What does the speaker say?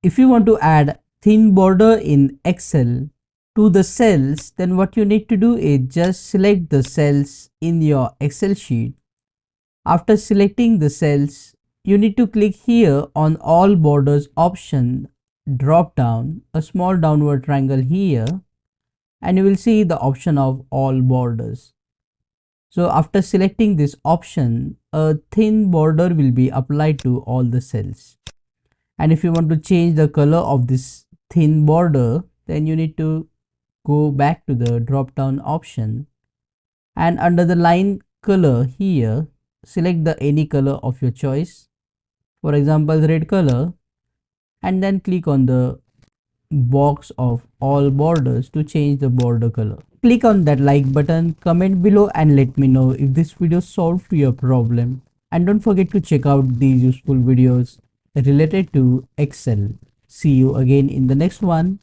If you want to add thin border in Excel to the cells, then what you need to do is just select the cells in your Excel sheet. After selecting the cells, you need to click here on all borders option, drop down a small downward triangle here, and you will see the option of all borders. So after selecting this option, a thin border will be applied to all the cells. And if you want to change the color of this thin border, then you need to go back to the drop down option, and under the line color here, select the any color of your choice, for example red color, and then click on the box of all borders to change the border color. Click on that like button, comment below and let me know if this video solved your problem, and don't forget to check out these useful videos related to Excel. See you again in the next one.